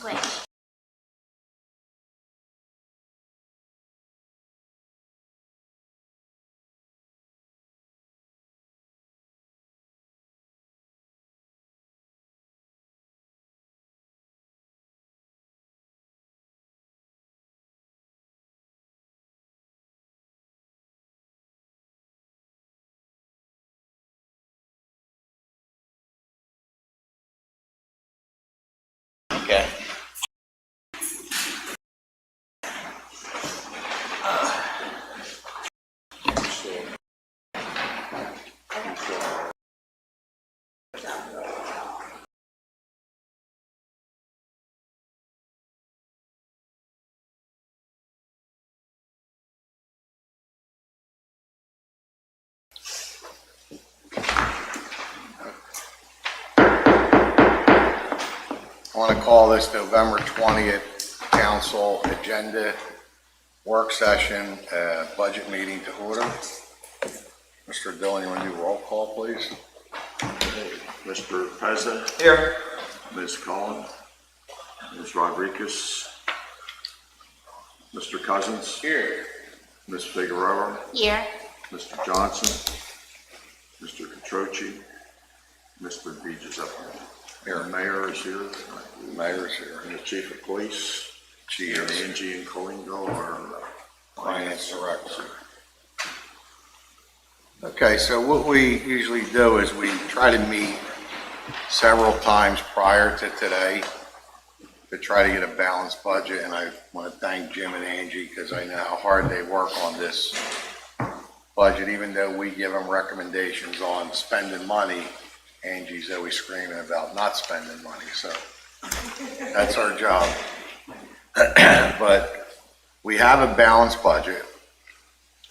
quick. Okay. I want to call this November 20th Council Agenda Work Session Budget Meeting to order. Mr. Dillon, you want to do roll call, please? Mr. Pezza? Here. Ms. Cullen? Ms. Rodriguez? Mr. Cousins? Here. Ms. Figueroa? Here. Mr. Johnson? Mr. Catroci? Mr. DiGiuseppe? Here. The mayor is here. The mayor's here. And the chief of police. She And is Angie and Colingo are finance director. Okay, so what we usually do is we try to meet several times prior to today to try to get a balanced budget, and I want to thank Jim and Angie because I know how hard they work on this budget. Even though we give them recommendations on spending money, Angie's always screaming about not spending money, so that's our job. But we have a balanced budget.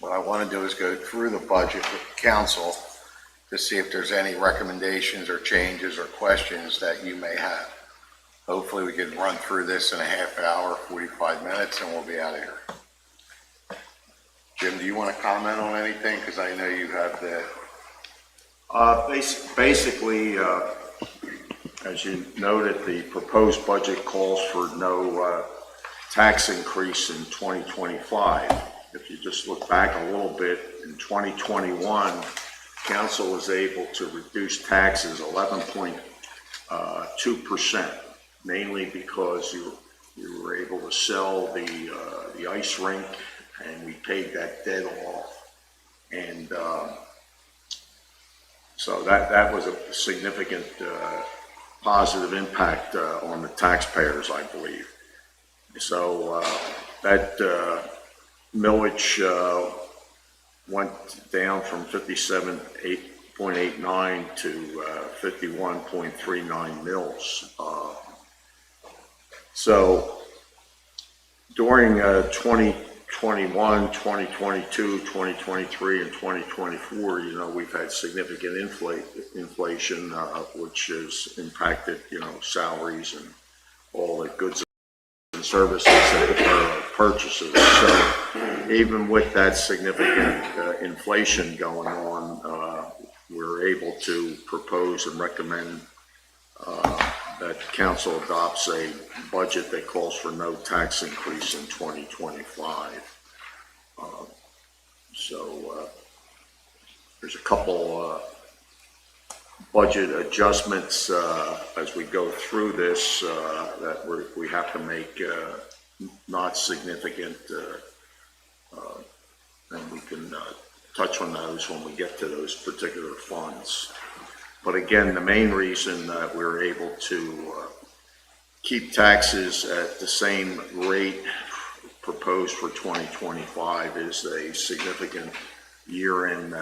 What I want to do is go through the budget with the council to see if there's any recommendations or changes or questions that you may have. Hopefully we can run through this in a half hour, 45 minutes, and we'll be out of here. Jim, do you want to comment on anything? Because I know you have the... basically, as you noted, the proposed budget calls for no tax increase in 2025. If you just look back a little bit, in 2021, council was able to reduce taxes 11.2%, mainly because you were able to sell the ice rink, and we paid that debt off. And so that was a significant positive impact on the taxpayers, I believe. So that millage went down from 57.89 to 51.39 mils. So during 2021, 2022, 2023, and 2024, you know, we've had significant inflation, which has impacted, you know, salaries and all the goods and services that are purchases. So even with that significant inflation going on, we're able to propose and recommend that council adopts a budget that calls for no tax increase in 2025. So there's a couple budget adjustments as we go through this that we have to make not significant, and we can touch on those when we get to those particular funds. But again, the main reason that we're able to keep taxes at the same rate proposed for 2025 is a significant year-end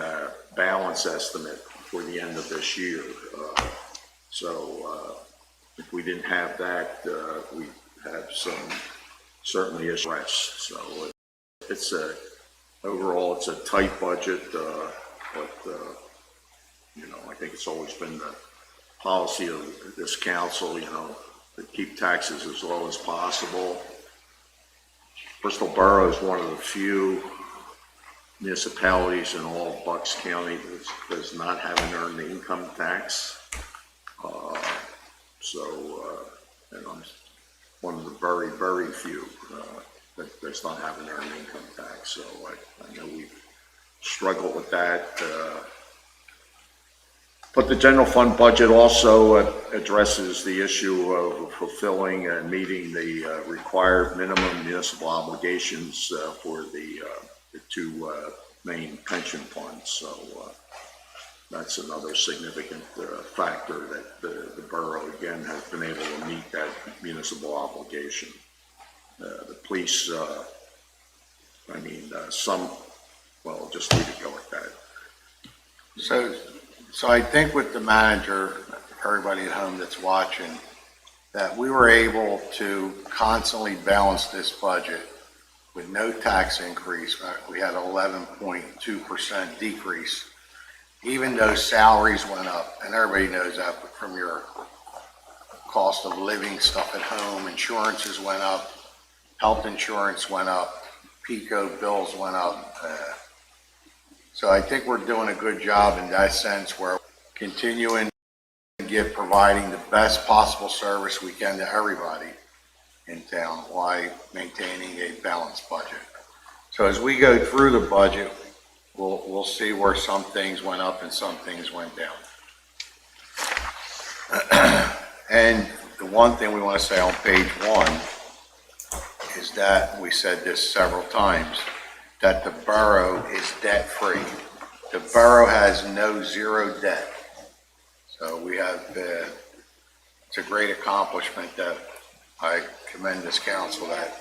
balance estimate for the end of this year. So if we didn't have that, we have some certainly issues. So it's overall it's a tight budget, but you know, I think it's always been the policy of this council, you know, to keep taxes as low as possible. Bristol Borough is one of the few municipalities in all of Bucks County that does not have an earned income tax. And I'm one of the very, very few that does not have an earned income tax. So I know we've struggled with that. But the general fund budget also addresses the issue of fulfilling and meeting the required minimum municipal obligations for the two main pension funds. So that's another significant factor that the borough, again, has been able to meet that municipal obligation. The police, well, just leave it go at that. So I think with the manager, everybody at home that's watching, that we were able to constantly balance this budget with no tax increase. We had 11.2% decrease, even though salaries went up, and everybody knows that from your cost of living stuff at home, insurances went up, health insurance went up, PICO bills went up. So I think we're doing a good job in that sense, where continuing to providing the best possible service we can to everybody in town while maintaining a balanced budget. So as we go through the budget, we'll see where some things went up and some things went down. And the one thing we want to say on page 1 is that, we said this several times, that the borough is debt-free. The borough has zero debt. So we have, it's a great accomplishment that I commend this council that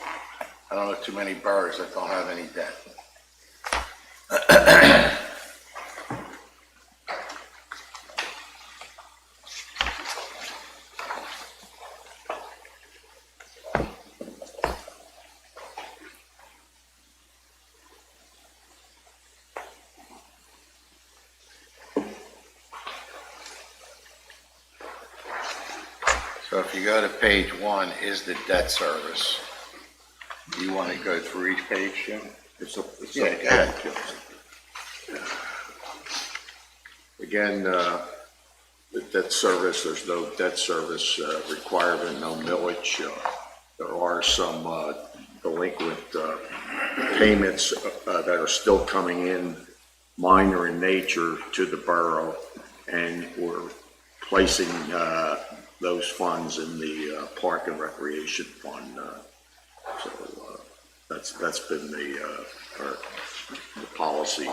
I don't know too many boroughs that don't have any debt. So if you go to page 1 is the debt service. Do you want to go through each page, Jim? Yeah, go ahead. Again, the debt service, there's no debt service requirement, no millage. There are some delinquent payments that are still coming in, minor in nature, to the borough, and we're placing those funds in the Park and Recreation Fund. So that's been the policy.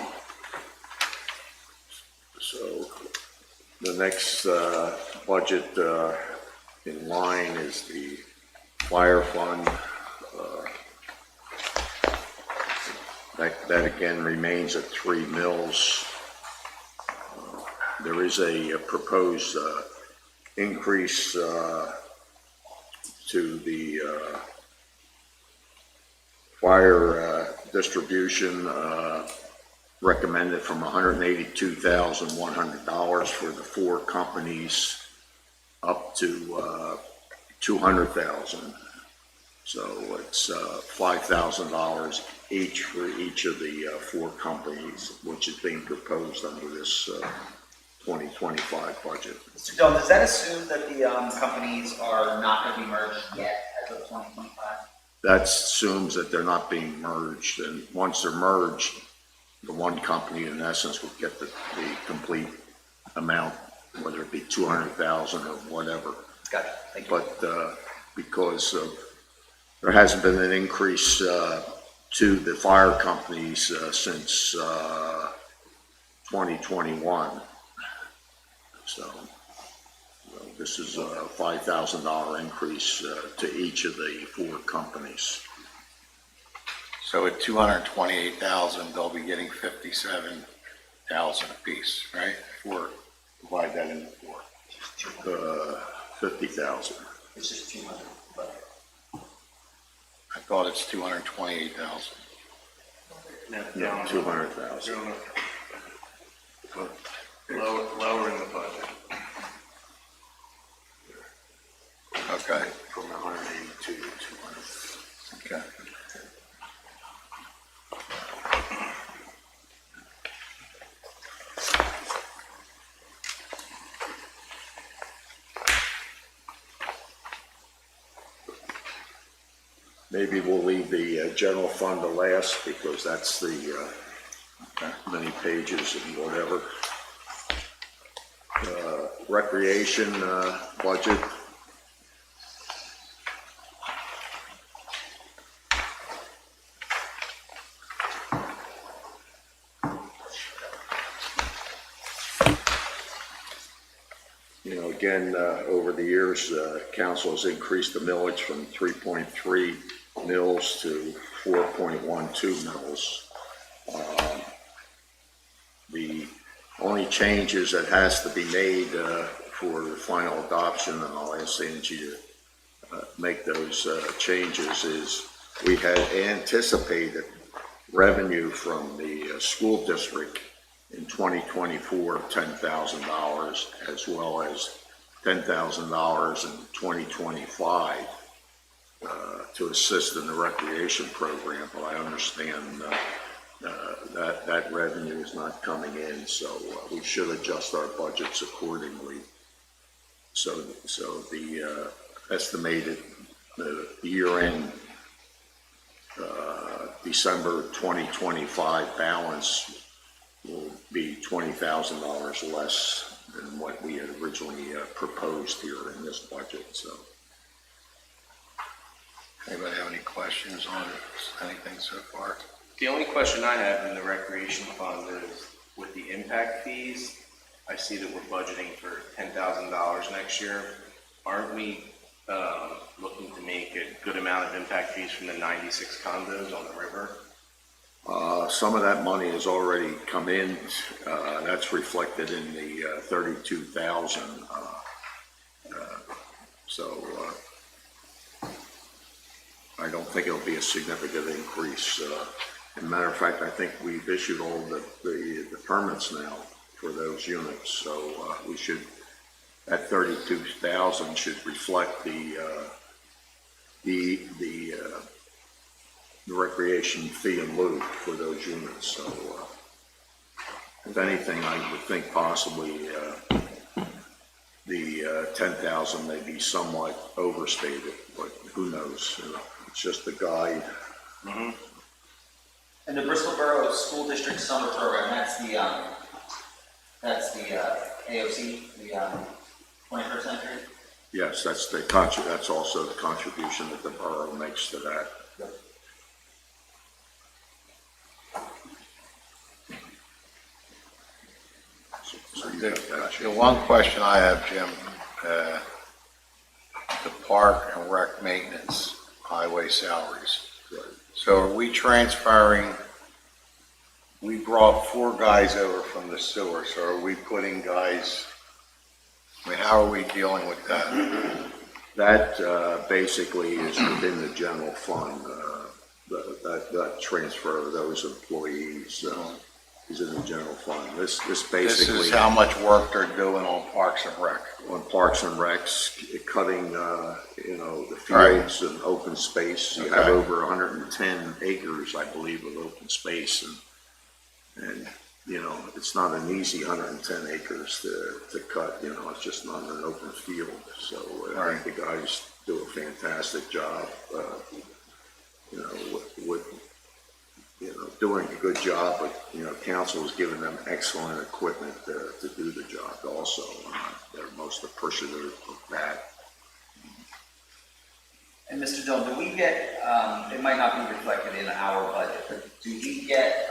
So the next budget in line is the fire fund. That again remains at 3 mils. There is a proposed increase to the fire distribution, recommended from $182,100 for the 4 companies up to $200,000. So it's $5,000 each for each of the 4 companies, which is being proposed under this 2025 budget. Mr. Dillon, does that assume that the companies are not going to be merged yet as of 2025? That assumes that they're not being merged, and once they're merged, the one company in essence would get the complete amount, whether it be 200,000 or whatever. Gotcha. Thank you. But because there hasn't been an increase to the fire companies since 2021. So this is a $5,000 increase to each of the 4 companies. So at 228,000, they'll be getting 57,000 apiece, right? Divide that into 4. 50,000. It's just 200. But I thought it's 228,000. Yeah, 200,000. Lowering the budget. Okay. From 182 to 200. Okay. Maybe we'll leave the general fund to last because that's the many pages and whatever. Recreation budget. You know, again, over the years, council has increased the millage from 3.3 mils to 4.12 mils. The only changes that has to be made for the final adoption, and I'll ask Angie to make those changes, is we had anticipated revenue from the school district in 2024 of $10,000, as well as $10,000 in 2025 to assist in the recreation program. But I understand that revenue is not coming in, so we should adjust our budgets accordingly. So the estimated year-end December 2025 balance will be $20,000 less than what we had originally proposed here in this budget. So, Anybody have any questions on anything so far? The only question I have in the recreation fund is with the impact fees, I see that we're budgeting for $10,000 next year. Aren't we looking to make a good amount of impact fees from the 96 condos on the river? some of that money has already come in. That's reflected in the 32,000. So I don't think it'll be a significant increase. As a matter of fact, I think we've issued all the permits now for those units. So we should, that 32,000 should reflect the recreation fee in lieu for those units. So if anything, I would think possibly the 10,000 may be somewhat overstated, but who knows? You know, it's just a guide. Mm-hmm. And the Bristol Borough School District Summer Program, that's the AOC, the 21st century? Yes, that's that's also the contribution that the borough makes to that. So you got that. The one question I have, Jim, the park and rec maintenance highway salaries. Right. So are we transferring, we brought 4 guys over from the sewer, so are we putting guys, I mean, how are we dealing with that? That basically is within the general fund. That transfer of those employees is in the general fund. This basically. This is how much work they're doing on Parks and Rec. On Parks and Recs, cutting, the fields Right. and open space. You Okay. have over 110 acres, I believe, of open space, and it's not an easy 110 acres to cut. It's just not an open field. So I think the guys do a fantastic job. Doing a good job, but council has given them excellent equipment to do the job also. They're most appreciative of that. And Mr. Dillon, do we get, it might not be reflected in our budget, but do we get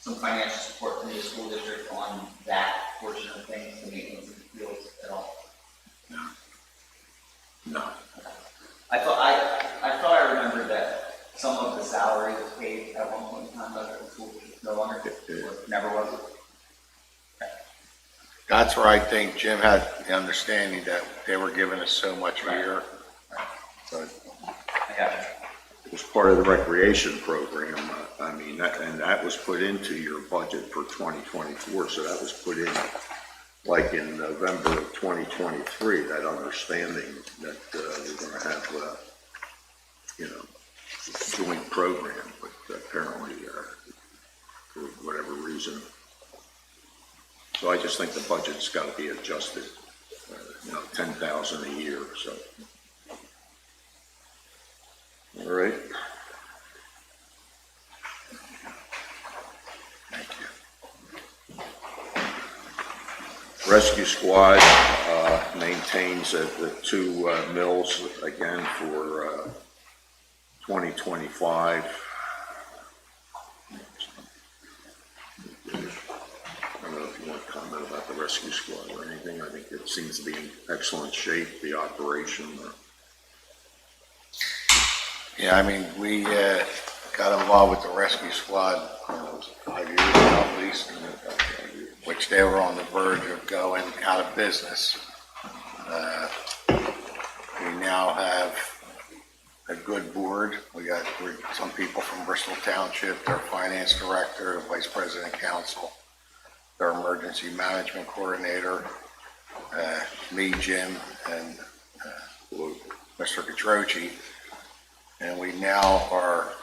some financial support from the school district on that portion of things, the maintenance of the fields at all? No. I thought I remembered that some of the salary was paid at one point in time by the school district, no longer, or never was. That's where I think Jim had the understanding that they were giving us so much a year. But I got you. It was part of the recreation program. That was put into your budget for 2024. So that was put in like in November of 2023, that understanding that we're going to have, joint program, but apparently for whatever reason. So I just think the budget's got to be adjusted, 10,000 a year. So All right. Thank you. Rescue Squad maintains the two mills again for 2025. I don't know if you want to comment about the Rescue Squad or anything. I think it seems to be in excellent shape, the operation. Yeah, I mean, we got involved with the rescue squad, I don't know, it was 5 years ago at least, which they were on the verge of going out of business. We now have a good board. We got some people from Bristol Township, their finance director, the vice president council, their emergency management coordinator, me, Jim, and Mr. Catroci. And we now are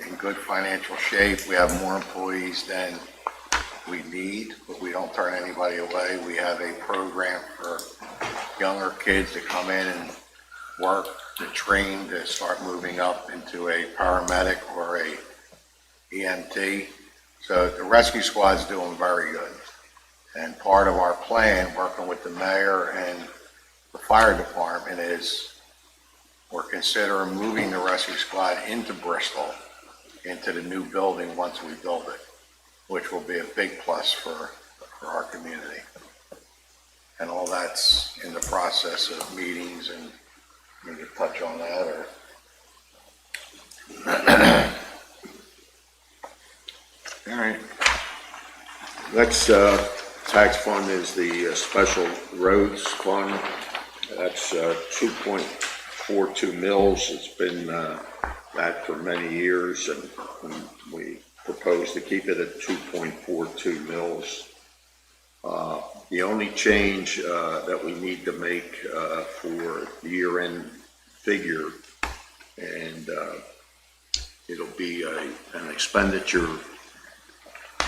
in good financial shape. We have more employees than we need, but we don't turn anybody away. We have a program for younger kids to come in and work, to train, to start moving up into a paramedic or a EMT. So the rescue squad's doing very good. And part of our plan, working with the mayor and the fire department, is we're considering moving the rescue squad into Bristol, into the new building once we build it, which will be a big plus for our community. And all that's in the process of meetings, and we can touch on that, or All right. Next tax fund is the Special Roads Fund. That's 2.42 mils. It's been that for many years, and we propose to keep it at 2.42 mils. The only change that we need to make for the year-end figure, and it'll be an expenditure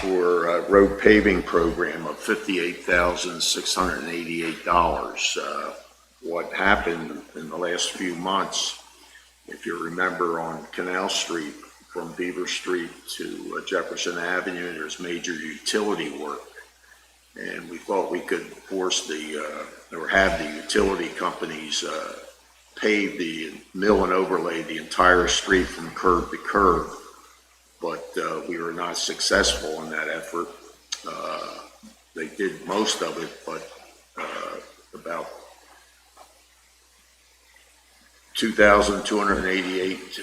for a road paving program of $58,688. What happened in the last few months, if you remember, on Canal Street from Beaver Street to Jefferson Avenue, there's major utility work. And we thought we could force or have the utility companies pave the mill and overlay the entire street from curb to curb. But we were not successful in that effort. They did most of it, but about 2,288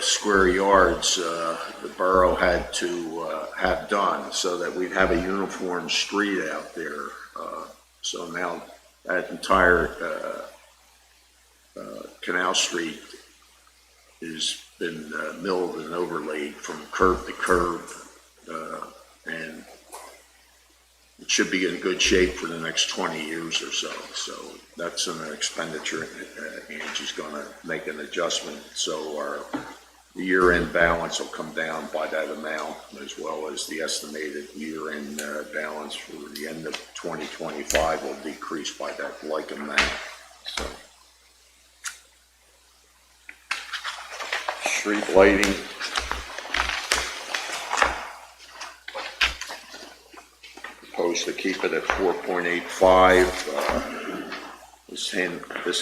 square yards the borough had to have done, so that we'd have a uniform street out there. So now that entire Canal Street has been milled and overlaid from curb to curb, and it should be in good shape for the next 20 years or so. So that's an expenditure. Angie's going to make an adjustment, so our year-end balance will come down by that amount, as well as the estimated year-end balance for the end of 2025 will decrease by that like amount. So, street lighting. Proposed to keep it at 4.85. This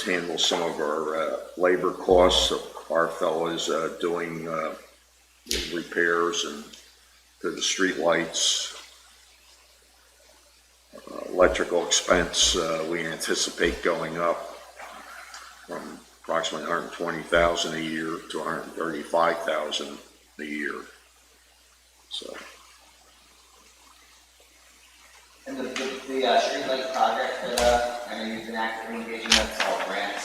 handles some of our labor costs. Our fellows doing repairs and to the street lights. Electrical expense, we anticipate going up from approximately $120,000 a year to $135,000 a year. So. And the streetlight project that I know you've been actively engaging, that's all grants?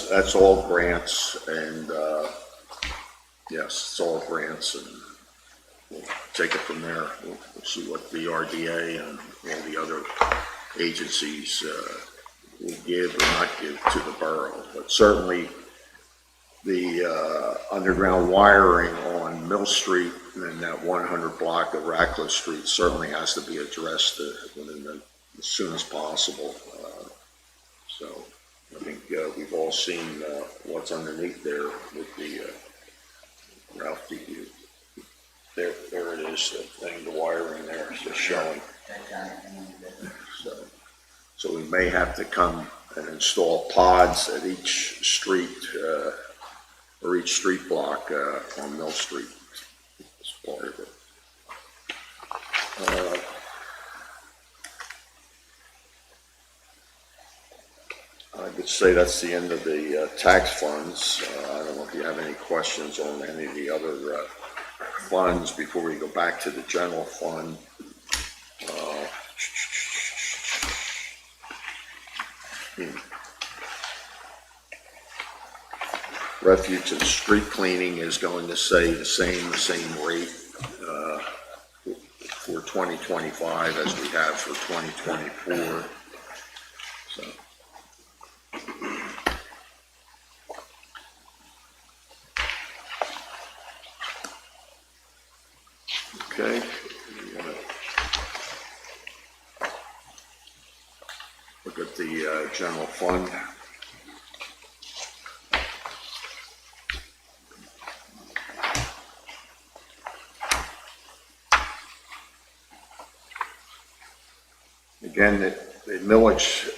That's all grants, and yes, it's all grants, and we'll take it from there. We'll see what the RDA and all the other agencies will give or not give to the borough. But certainly the underground wiring on Mill Street and that 100 block of Ratcliffe Street certainly has to be addressed as soon as possible. So I think we've all seen what's underneath there with the Ralph, there it is, the thing, the wiring there is just showing. That giant thing that- So we may have to come and install pods at each street, or each street block, on Mill Street. That's part of it. I could say that's the end of the tax funds. I don't know if you have any questions on any of the other funds before we go back to the general fund. Refuge and street cleaning is going to stay the same rate for 2025 as we have for 2024. So. Okay. Look at the general fund. Again, the millage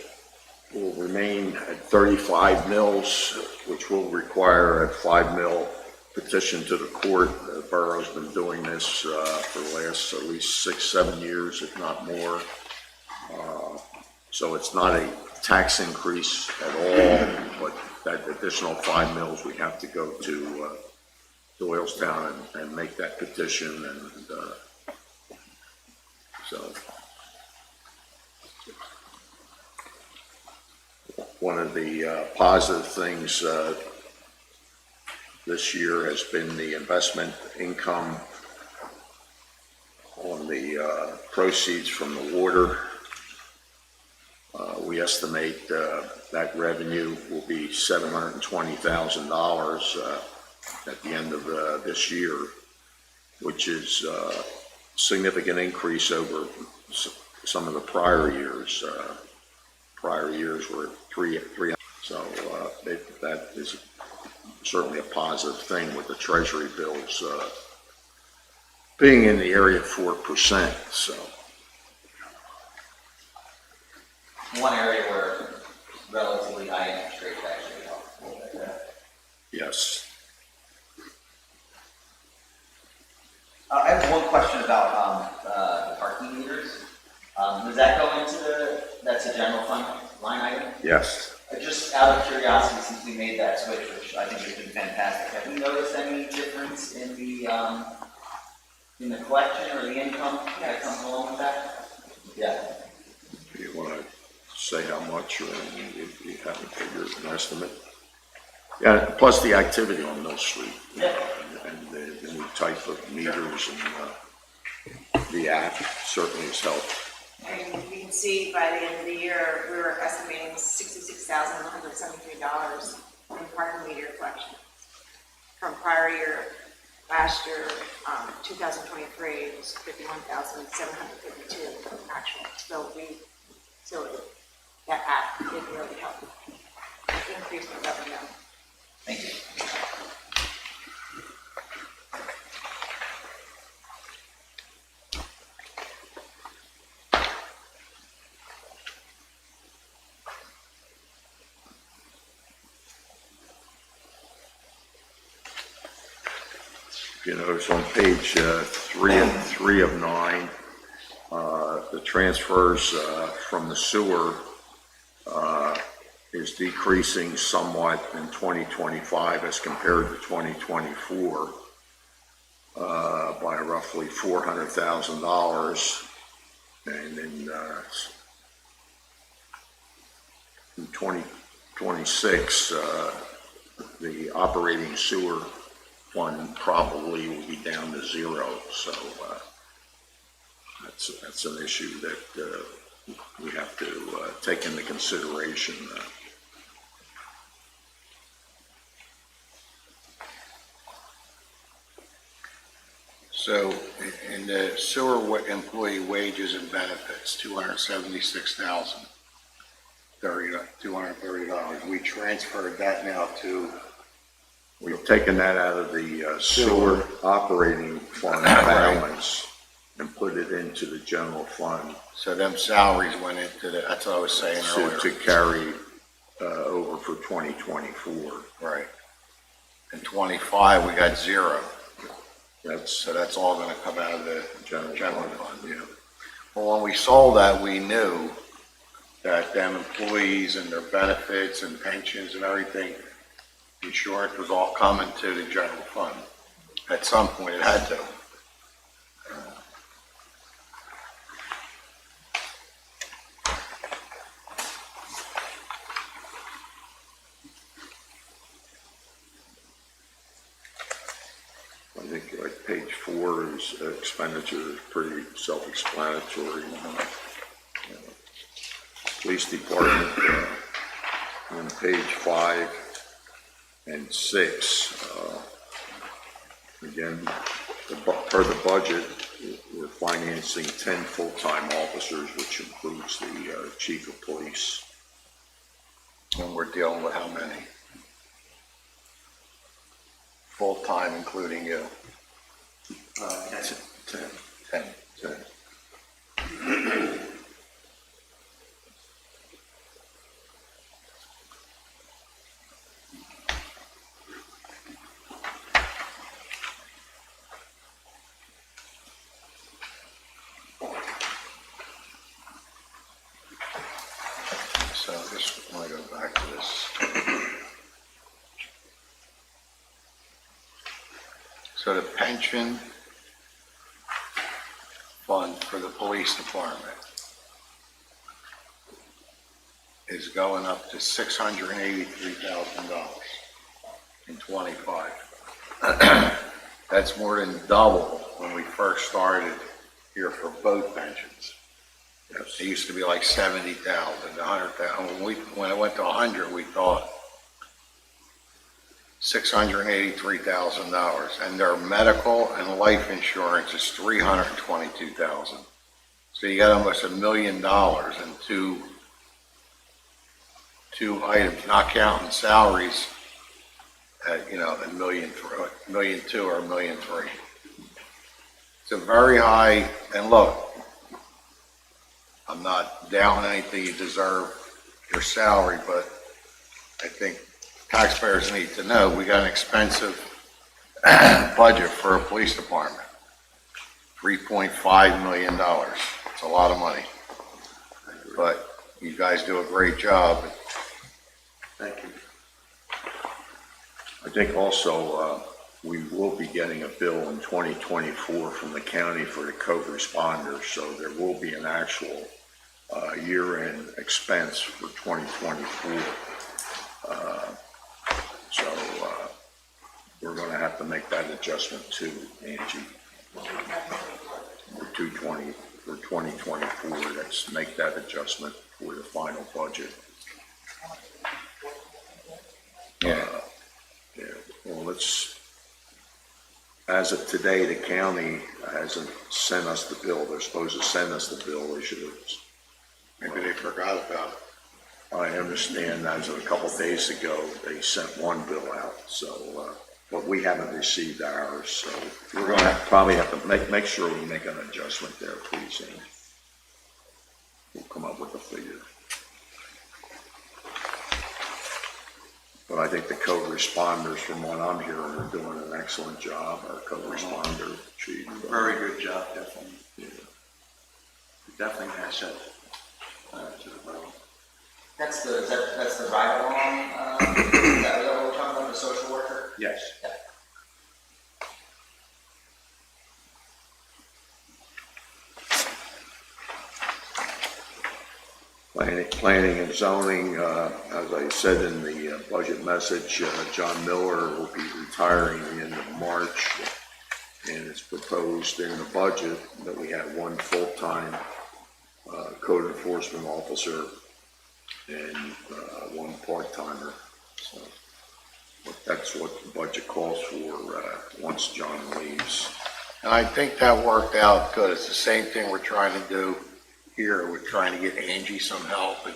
will remain at 35 mills, which will require a 5 mil petition to the court. The borough's been doing this for the last at least 6-7 years, if not more. So it's not a tax increase at all, but that additional 5 mills, we have to go to Doylestown and make that petition, and so. One of the positive things this year has been the investment income on the proceeds from the water. We estimate that revenue will be $720,000 at the end of this year, which is a significant increase over some of the prior years. Prior years were 300. So that is certainly a positive thing with the Treasury bills being in the area of 4%. So One area where relatively high interest rates actually help. yes, I have one question about the parking meters. Does that go into that's a general fund line item? yes. Just out of curiosity, since we made that switch, which I think has been fantastic, have we noticed any difference in the collection or the income that comes along with that? Yeah. Do you want to say how much, or if you haven't figured an estimate? Yeah, plus the activity on Mill Street. Yeah. And the new type of meters and the app certainly has helped. And you can see by the end of the year, we were estimating $66,173 in parking meter collection. From prior year, last year, 2023, it was $51,752 actual. So that app did really help increase the revenue. Thank you. You notice on page 3 of 9, the transfers from the sewer is decreasing somewhat in 2025 as compared to 2024 by roughly $400,000, and in 2026 the operating sewer fund probably will be down to zero. So that's an issue that we have to take into consideration. So in the sewer employee wages and benefits, $276,030. We transferred that now to We've taken that out of the sewer operating fund balance and put it into the general fund So them salaries went into the, that's what I was saying earlier. to carry over for 2024. Right. In 25, we got zero. That's So that's all gonna come out of the general general fund. fund, yeah. Well, when we sold that, we knew that them employees and their benefits and pensions and everything, insurance was all coming to the general fund. At some point, it had to. I think like page 4 is expenditure is pretty self-explanatory. Police department, on page 5 and 6, again, per the budget, we're financing 10 full-time officers, which includes the chief of police. And we're dealing with how many? Full-time, including you? 10. 10. 10. So just want to go back to this. So the pension fund for the police department is going up to $683,000 in 25. That's more than double when we first started here for both pensions. It used to be like 70,000, 100,000. When it went to 100, we thought $683,000, and their medical and life insurance is $322,000. So you got almost $1 million in two items, not counting salaries at, $1.2 million or $1.3 million. It's a very high, and look, I'm not down anything, you deserve your salary, but I think taxpayers need to know, we got an expensive budget for a police department. $3.5 million. It's a lot of money. But you guys do a great job. Thank you. I think also, we will be getting a bill in 2024 from the county for the co-responders, so there will be an actual year-end expense for 2024. So we're going to have to make that adjustment too, Angie. For 2024, let's make that adjustment for the final budget. Yeah. Yeah, well, as of today, the county hasn't sent us the bill. They're supposed to send us the bill. They should have. Maybe they forgot about it. I understand as of a couple of days ago, they sent one bill out, so, but we haven't received ours, so we're going to probably have to make sure we make an adjustment there, please, and we'll come up with a figure. But I think the co-responders, from what I'm hearing, are doing an excellent job. Our co-responder chief. Very good job, definitely. Yeah. Definitely an asset to the borough. That's the ride along, that was what we're talking about, the social worker? Yes. Yeah. Planning and zoning, as I said in the budget message, John Miller will be retiring the end of March. And it's proposed in the budget that we have one full-time code enforcement officer and one part-timer. So that's what the budget calls for once John leaves. And I think that worked out good. It's the same thing we're trying to do here. We're trying to get Angie some help and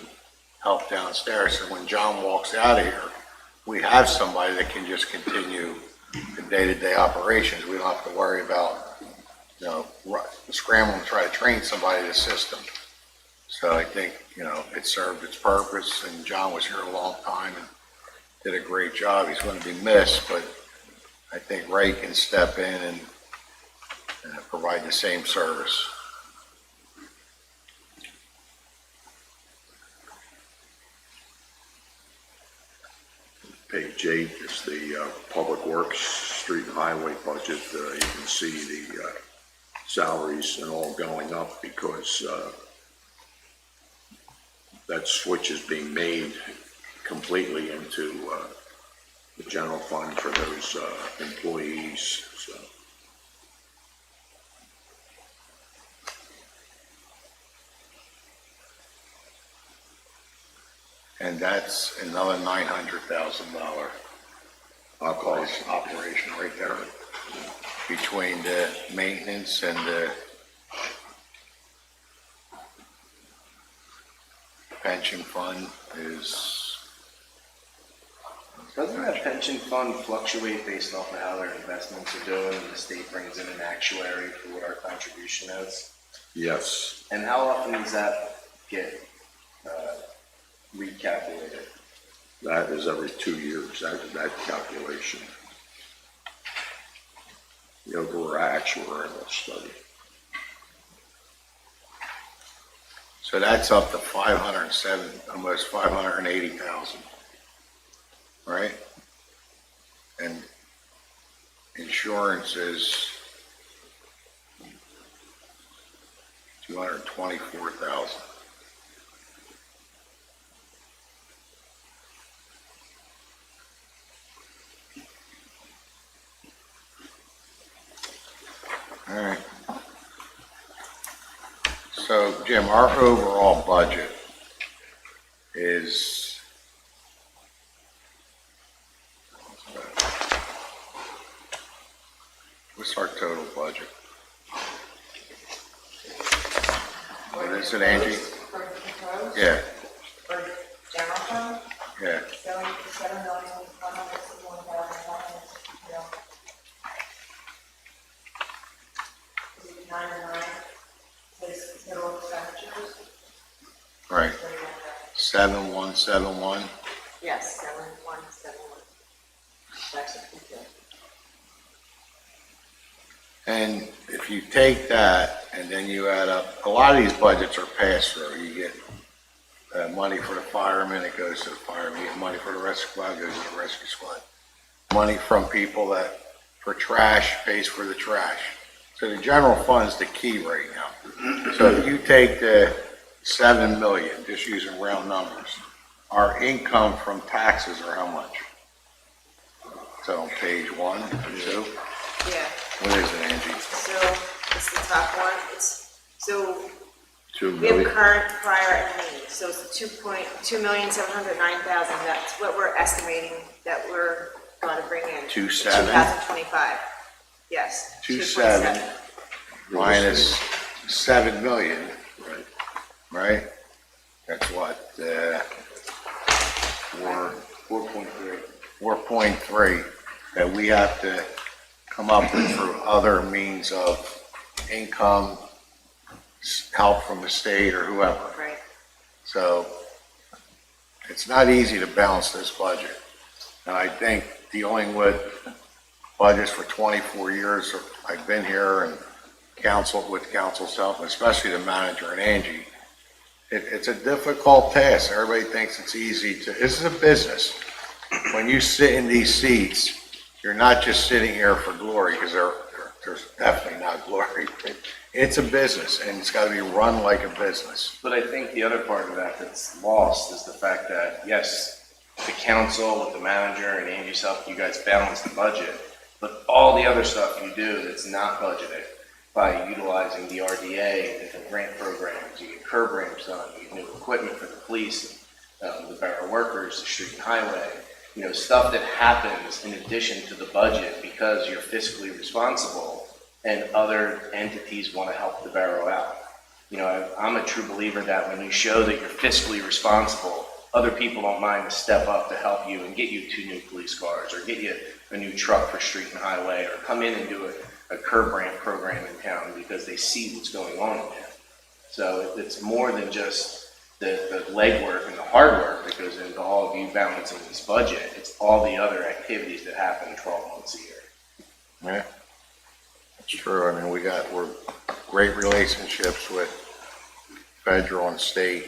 help downstairs. So when John walks out of here, we have somebody that can just continue the day-to-day operations. We don't have to worry about, scrambling to try to train somebody in the system. So I think, it served its purpose, and John was here a long time and did a great job. He's going to be missed, but I think Ray can step in and provide the same service. Page 8 is the Public Works, Street and Highway budget. You can see the salaries and all going up because that switch is being made completely into the general fund for those employees. So. And that's another $900,000 operation right there. Between the maintenance and the pension fund is. Doesn't that pension fund fluctuate based off of how their investments are doing, and the state brings in an actuary for what our contribution is? Yes, And how often does that get recalculated? that is every 2 years, that calculation. The overall actuarial study. So that's up to 507, almost 580,000, right? And insurance is 224,000. All right. So, Jim, our overall budget is, what's our total budget? What is it, Angie? For proposed, Yeah, for general fund, yeah. 7,161,000, 9 and 9, says total expenditures. Right. 7171. Yes, 7171. That's what we did. And if you take that and then you add up, a lot of these budgets are pass-through. You get money for the firemen, it goes to the firemen. You get money for the rescue squad, it goes to the rescue squad. Money from people that, for trash, pays for the trash. So the general fund's the key right now. So if you take the 7 million, just using round numbers, our income from taxes are how much? So on page 1 or 2, Yeah, what is it, Angie? so it's the top one, so 2 we have million. current, prior, and mean, so it's 2,709,000, that's what we're estimating that we're going to bring in. 27? 2025, yes. 27 minus 7 million, Right. right? That's what, 4.3. 4.3 that we have to come up with through other means of income, help from the state or whoever. Right, So it's not easy to balance this budget. And I think dealing with budgets for 24 years, I've been here and with council's help, and especially the manager and Angie, it's a difficult task. Everybody thinks it's easy this is a business. When you sit in these seats, you're not just sitting here for glory, because there's definitely not glory. It's a business, and it's got to be run like a business. But I think the other part of that that's lost is the fact that, yes, the council with the manager and Angie's help, you guys balance the budget, but all the other stuff you do that's not budgeted, by utilizing the RDA and different grant programs, you get curb ramps done, you get new equipment for the police, the borough workers, the street and highway, stuff that happens in addition to the budget because you're fiscally responsible and other entities want to help the borough out. I'm a true believer that when you show that you're fiscally responsible, other people don't mind to step up to help you and get you 2 new police cars, or get you a new truck for street and highway, or come in and do a curb ramp program in town because they see what's going on in town. So it's more than just the legwork and the hard work that goes into all of you balancing this budget. It's all the other activities that happen 12 months a year. Yeah, that's true. I mean, we're great relationships with federal and state.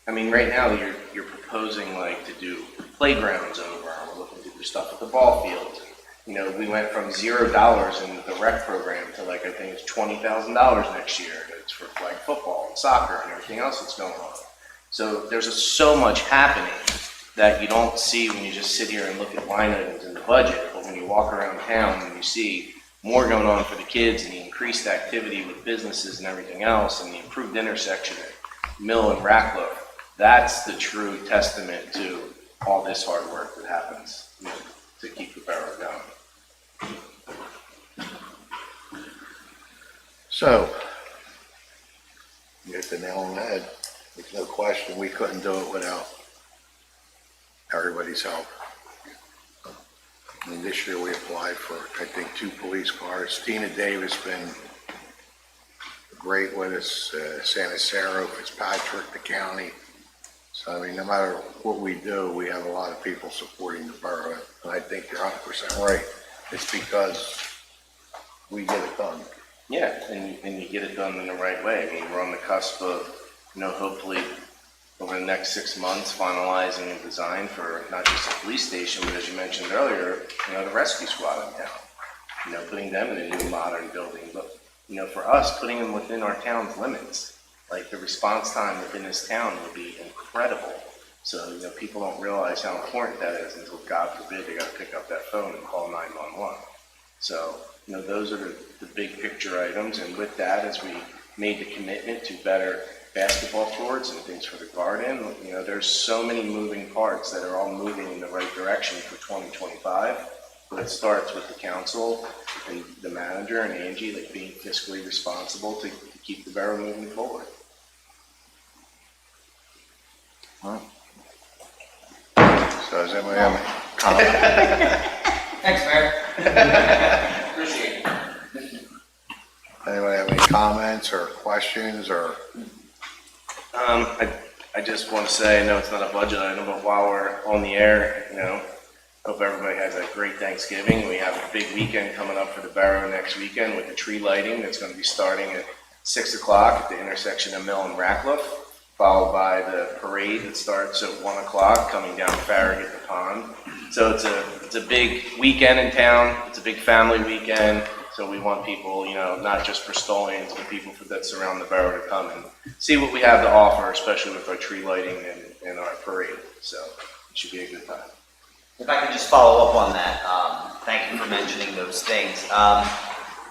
I mean, right now, you're proposing like to do playgrounds over, and we're looking to do stuff at the ball fields. You know, we went from $0 in the rec program to like, I think it's $20,000 next year. It's for flag football and soccer and everything else that's going on. So there's so much happening that you don't see when you just sit here and look at line items in the budget. But when you walk around town and you see more going on for the kids and the increased activity with businesses and everything else, and the improved intersection at Mill and Ratcliffe, that's the true testament to all this hard work that happens, you know, to keep the borough going. So, you hit the nail on the head. There's no question we couldn't do it without everybody's help. I mean, this year we applied for, I think, 2 police cars. Tina Davis been great with us, Sanacero, Fitzpatrick, the county. So, I mean, no matter what we do, we have a lot of people supporting the borough. And I think you're 100% right. It's because we get it done. Yeah, and you get it done in the right way. I mean, we're on the cusp of, you know, hopefully over the next 6 months, finalizing a design for not just a police station, but as you mentioned earlier, you know, the rescue squad in town. You know, putting them in a new modern building, but, you know, for us, putting them within our town's limits. Like, the response time within this town would be incredible. So, you know, people don't realize how important that is until, God forbid, they got to pick up that phone and call 911. So, you know, those are the big picture items. And with that, as we made the commitment to better basketball courts and things for the garden, you know, there's so many moving parts that are all moving in the right direction for 2025. But it starts with the council and the manager and Angie, like, being fiscally responsible to keep the borough moving forward. Huh? So does anybody have any comment? Thanks, Mayor. Appreciate it. Anybody have any comments or questions or? I just want to say, I know it's not a budget item, but while we're on the air, you know, hope everybody has a great Thanksgiving. We have a big weekend coming up for the borough next weekend with the tree lighting that's going to be starting at 6 o'clock at the intersection of Mill and Ratcliffe, followed by the parade that starts at 1 o'clock coming down Farragut the Pond. So it's a big weekend in town. It's a big family weekend. So we want people, you know, not just Bristolians, but people that surround the borough to come and see what we have to offer, especially with our tree lighting and our parade. So it should be a good time. If I could just follow up on that, thank you for mentioning those things.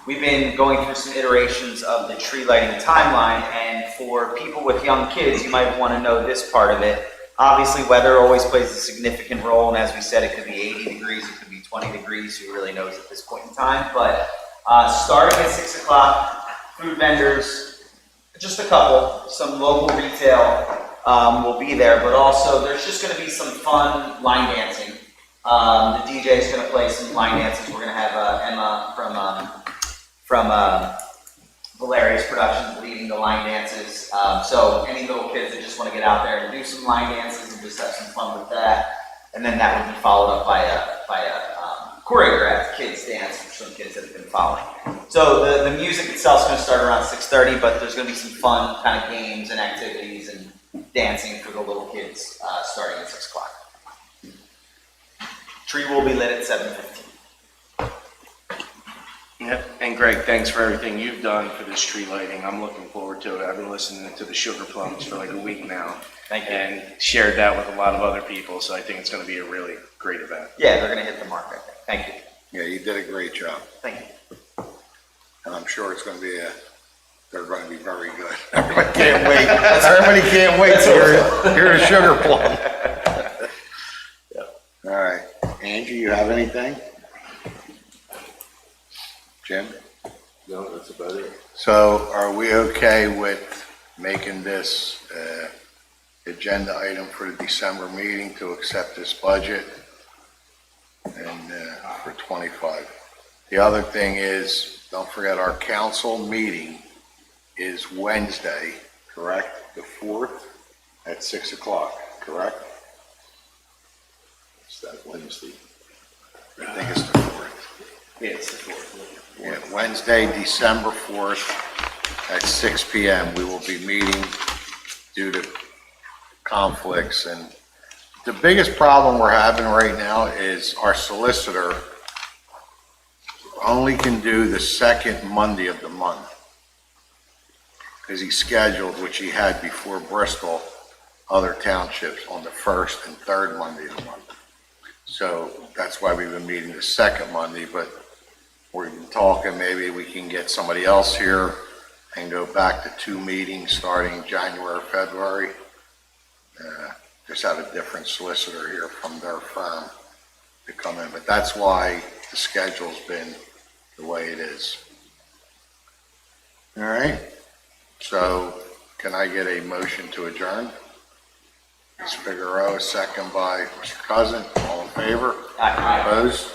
We've been going through some iterations of the tree lighting timeline, and for people with young kids, you might want to know this part of it. Obviously, weather always plays a significant role, and as we said, it could be 80 degrees, it could be 20 degrees, who really knows at this point in time, but starting at 6 o'clock, food vendors, just a couple, some local retail will be there, but also there's just going to be some fun line dancing. The DJ is going to play some line dances. We're going to have Emma from Valerius Productions leading the line dances. So any little kids that just want to get out there and do some line dances and just have some fun with that. And then that would be followed up by a choreographed kids dance for some kids that have been following. So the music itself is going to start around 6:30, but there's going to be some fun kind of games and activities and dancing for the little kids starting at 6 o'clock. Tree will be lit at 7:15. Yep. And Greg, thanks for everything you've done for this tree lighting. I'm looking forward to it. I've been listening to the Sugar Plums for like a week now. Thank you. And shared that with a lot of other people, so I think it's going to be a really great event. Yeah, they're going to hit the mark, I think. Thank you. Yeah, you did a great job. Thank you. And I'm sure it's going to be they're going to be very good. Everybody can't wait. Everybody can't wait to hear the Sugar Plum. All right. Angie, you have anything? Jim? No, that's about it. So are we okay with making this agenda item for the December meeting to accept this budget and, for 25. The other thing is, don't forget our council meeting is Wednesday, correct? The 4th at 6 o'clock, correct? Is that Wednesday? I think it's the 4th. Yeah, it's the fourth. Yeah, Wednesday, December 4th at 6 p.m. We will be meeting due to conflicts. And the biggest problem we're having right now is our solicitor only can do the second Monday of the month, because he's scheduled, which he had before Bristol, other townships on the first and third Monday of the month. So that's why we've been meeting the second Monday, but we're talking maybe we can get somebody else here and go back to 2 meetings starting January, February. Just have a different solicitor here from their firm to come in, but that's why the schedule's been the way it is. All right, so can I get a motion to adjourn? Ms. Figueroa, second by Mr. Cousin, all in favor? Aye. Opposed?